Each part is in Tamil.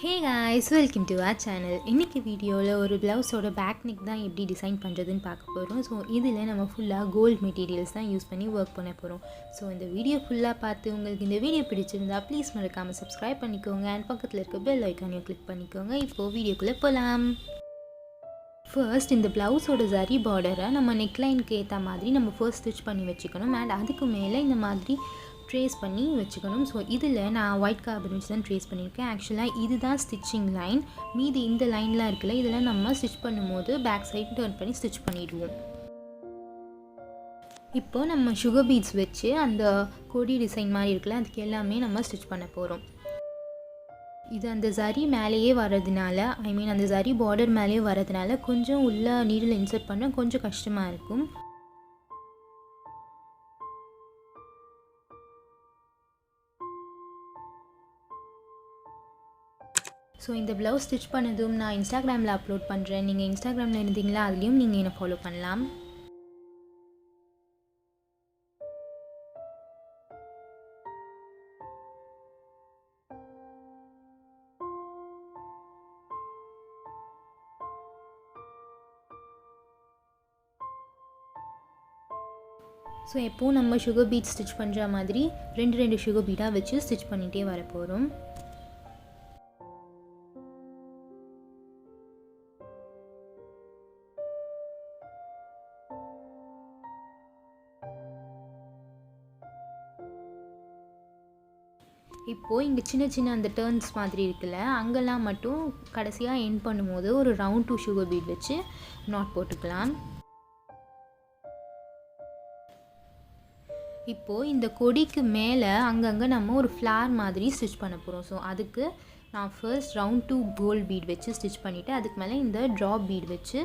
Hey guys, welcome to our channel. இன்னைக்கு வீடியோவில் ஒரு ப்ளவுஸோட பேக் நெக் தான் எப்படி டிசைன் பண்ணுறதுன்னு பார்க்க போகிறோம். ஸோ இதில் நம்ம ஃபுல்லாக கோல்டு மெட்டீரியல்ஸ் தான் யூஸ் பண்ணி ஒர்க் பண்ண போகிறோம். ஸோ இந்த வீடியோ ஃபுல்லாக பார்த்து உங்களுக்கு இந்த வீடியோ பிடிச்சிருந்தா ப்ளீஸ் மறக்காமல் சப்ஸ்கிரைப் பண்ணிக்கோங்க அண்ட் பக்கத்தில் இருக்க பெல் ஐக்கானையும் கிளிக் பண்ணிக்கோங்க. இப்போது வீடியோக்குள்ளே போகலாம். ஃபர்ஸ்ட் இந்த ப்ளவுஸோட ஜரி பார்டரை நம்ம நெக்லைனுக்கு ஏற்ற மாதிரி நம்ம ஃபர்ஸ்ட் ஸ்டிச் பண்ணி வச்சுக்கணும். அண்ட் அதுக்கு மேலே இந்த மாதிரி ட்ரேஸ் பண்ணி வச்சுக்கணும். ஸோ இதில் நான் ஒயிட் கார்பன் வச்சு தான் ட்ரேஸ் பண்ணியிருக்கேன். ஆக்சுவலாக இதுதான் ஸ்டிச்சிங் லைன். மீதி இந்த லைன்லாம் இருக்குல்ல, இதெல்லாம் நம்ம ஸ்டிச் பண்ணும்போது பேக் சைட் டர்ன் பண்ணி ஸ்டிச் பண்ணிவிடுவோம். இப்போது நம்ம சுகர் பீட்ஸ் வச்சு அந்த கொடி டிசைன் மாதிரி இருக்குல்ல, அதுக்கு எல்லாமே நம்ம ஸ்டிச் பண்ண போகிறோம். இது அந்த ஜரி மேலேயே வர்றதுனால, அந்த ஜரி பார்டர் மேலேயே வர்றதுனால கொஞ்சம் உள்ள நீடில் இன்சர்ட் பண்ண கொஞ்சம் கஷ்டமாக இருக்கும். ஸோ இந்த ப்ளவுஸ் ஸ்டிச் பண்ணதும் நான் இன்ஸ்டாகிராமில் அப்லோட் பண்ணுறேன். நீங்கள் இன்ஸ்டாகிராமில் இருந்தீங்களா, அதுலேயும் நீங்கள் என்னை ஃபாலோ பண்ணலாம். ஸோ எப்போது நம்ம சுகர் பீட் ஸ்டிச் பண்ணுற மாதிரி ரெண்டு சுகர் பீடாக வச்சு ஸ்டிச் பண்ணிகிட்டே வர போகிறோம். இப்போது இங்கே சின்ன அந்த டர்ன்ஸ் மாதிரி இருக்குல்ல, அங்கெல்லாம் மட்டும் கடைசியாக எண்ட் பண்ணும்போது ஒரு ரவுண்ட் 2 சுகர் பீட் வச்சு நாட் போட்டுக்கலாம். இப்போது இந்த கொடிக்கு மேலே அங்கங்கே நம்ம ஒரு ஃப்ளார் மாதிரி ஸ்டிச் பண்ண போகிறோம். ஸோ அதுக்கு நான் ஃபர்ஸ்ட் ரவுண்ட் 2 கோல்ட் பீட் வச்சு ஸ்டிச் பண்ணிவிட்டு அதுக்கு மேலே இந்த ட்ராப் பீட் வச்சு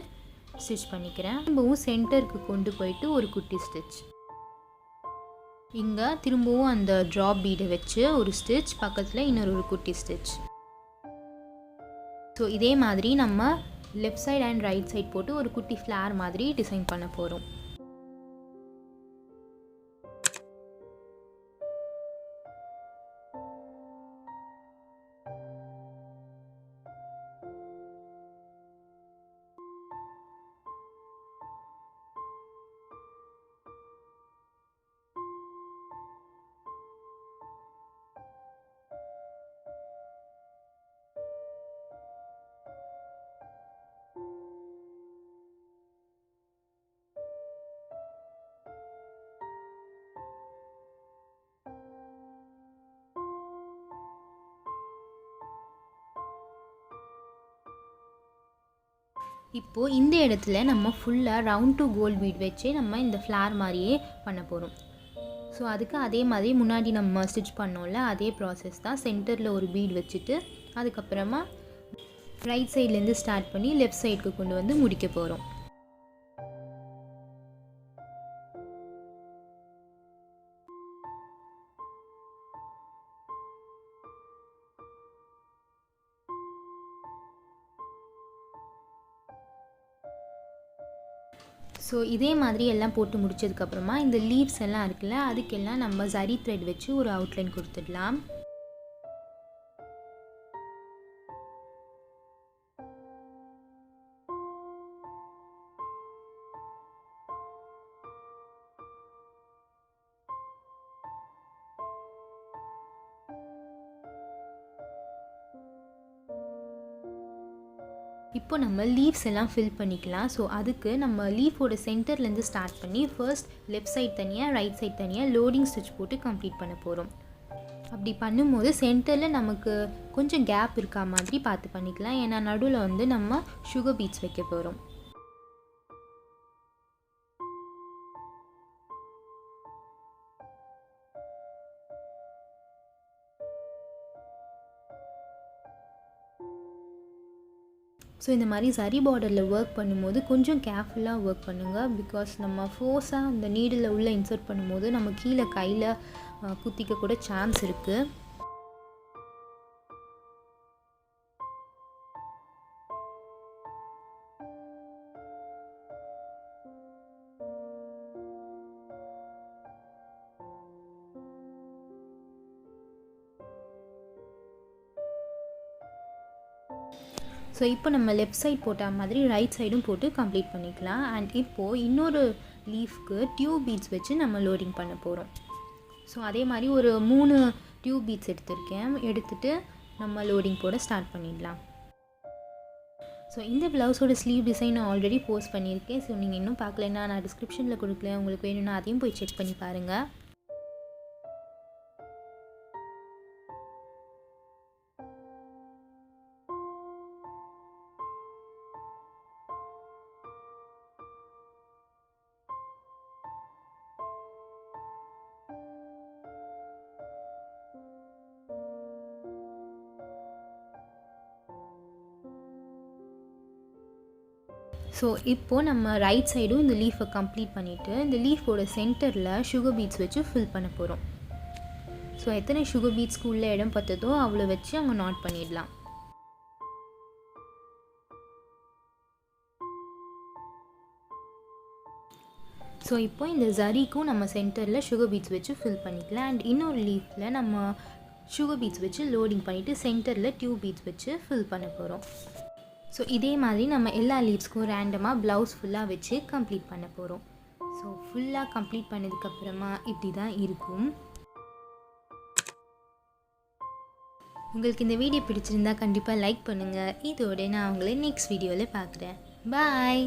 ஸ்டிச் பண்ணிக்கிறேன். திரும்பவும் சென்டருக்கு கொண்டு போயிட்டு ஒரு குட்டி ஸ்டிச். இங்கே திரும்பவும் அந்த ட்ராப் பீடை வச்சு ஒரு ஸ்டிச், பக்கத்தில் இன்னொரு குட்டி ஸ்டிச். ஸோ இதே மாதிரி நம்ம left side and right side போட்டு ஒரு குட்டி ஃப்ளார் மாதிரி டிசைன் பண்ண போகிறோம். இப்போது இந்த இடத்துல நம்ம ஃபுல்லாக ரவுண்ட் 2 கோல்ட் பீட் வச்சு நம்ம இந்த ஃப்ளார் மாதிரியே பண்ண போகிறோம். ஸோ அதுக்கு அதே மாதிரி முன்னாடி நம்ம ஸ்டிச் பண்ணோம்ல, அதே ப்ராசஸ் தான். சென்டரில் ஒரு பீட் வச்சுட்டு அதுக்கப்புறமா ரைட் சைட்லேருந்து ஸ்டார்ட் பண்ணி லெஃப்ட் சைடுக்கு கொண்டு வந்து முடிக்க போகிறோம். ஸோ இதே மாதிரி எல்லாம் போட்டு முடிச்சதுக்கப்புறமா இந்த லீவ்ஸ் எல்லாம் இருக்குல்ல, அதுக்கெல்லாம் நம்ம ஜரி த்ரெட் வச்சு ஒரு அவுட்லைன் கொடுத்துடலாம். இப்போ நம்ம லீவ்ஸ் எல்லாம் ஃபில் பண்ணிக்கலாம். ஸோ அதுக்கு நம்ம லீஃபோட சென்டர்லேருந்து ஸ்டார்ட் பண்ணி ஃபர்ஸ்ட் லெஃப்ட் சைட் தனியாக ரைட் சைட் தனியாக லோடிங் ஸ்டிச் போட்டு கம்ப்ளீட் பண்ண போகிறோம். அப்படி பண்ணும்போது சென்டரில் நமக்கு கொஞ்சம் கேப் இருக்கா மாதிரி பார்த்து பண்ணிக்கலாம். ஏன்னா நடுவில் வந்து நம்ம சுகர் பீட்ஸ் வைக்க போகிறோம். ஸோ இந்த மாதிரி ஜரி பார்டரில் ஒர்க் பண்ணும்போது கொஞ்சம் கேர்ஃபுல்லாக ஒர்க் பண்ணுங்கள். பிகாஸ் நம்ம ஃபோர்ஸாக அந்த நீடில் உள்ளே இன்சர்ட் பண்ணும்போது நம்ம கீழே கையில் குத்திக்க கூட சான்ஸ் இருக்குது. ஸோ இப்போ நம்ம லெஃப்ட் சைட் போட்ட மாதிரி ரைட் சைடும் போட்டு கம்ப்ளீட் பண்ணிக்கலாம். அண்ட் இப்போது இன்னொரு லீஃப்க்கு டியூப் பீட்ஸ் வச்சு நம்ம லோடிங் பண்ண போகிறோம். ஸோ அதே மாதிரி ஒரு 3 டியூப் பீட்ஸ் எடுத்துகிட்டு நம்ம லோடிங் போட ஸ்டார்ட் பண்ணிடலாம். ஸோ இந்த ப்ளவுஸோட ஸ்லீவ் டிசைன் நான் ஆல்ரெடி போஸ்ட் பண்ணியிருக்கேன். ஸோ நீங்கள் இன்னும் பார்க்கலன்னா நான் டிஸ்கிரிப்ஷனில் கொடுக்கல, உங்களுக்கு வேணும்னா அதையும் போய் செக் பண்ணி பாருங்கள். ஸோ இப்போது நம்ம ரைட் சைடும் இந்த லீஃபை கம்ப்ளீட் பண்ணிவிட்டு இந்த லீஃபோட சென்டரில் சுகர் பீட்ஸ் வச்சு ஃபில் பண்ண போகிறோம். ஸோ எத்தனை சுகர் பீட்ஸ்க்கு உள்ள இடம் பற்றதோ அவ்வளோ வச்சு அங்கே நாட் பண்ணிடலாம். ஸோ இப்போ இந்த ஜரிக்கும் நம்ம சென்டரில் சுகர் பீட்ஸ் வச்சு ஃபில் பண்ணிக்கலாம். அண்ட் இன்னொரு லீஃபில் நம்ம சுகர் பீட்ஸ் வச்சு லோடிங் பண்ணிவிட்டு சென்டரில் டியூப் பீட்ஸ் வச்சு ஃபில் பண்ண போகிறோம். ஸோ இதே மாதிரி நம்ம எல்லா லீவ்ஸ்க்கும் ரேண்டமாக ப்ளவுஸ் ஃபுல்லாக வச்சு கம்ப்ளீட் பண்ண போகிறோம். ஸோ ஃபுல்லாக கம்ப்ளீட் பண்ணதுக்கப்புறமா இப்படி தான் இருக்கும். உங்களுக்கு இந்த வீடியோ பிடிச்சிருந்தா கண்டிப்பாக லைக் பண்ணுங்கள். இதோட நான் உங்களை நெக்ஸ்ட் வீடியோவில் பார்க்குறேன். பாய்.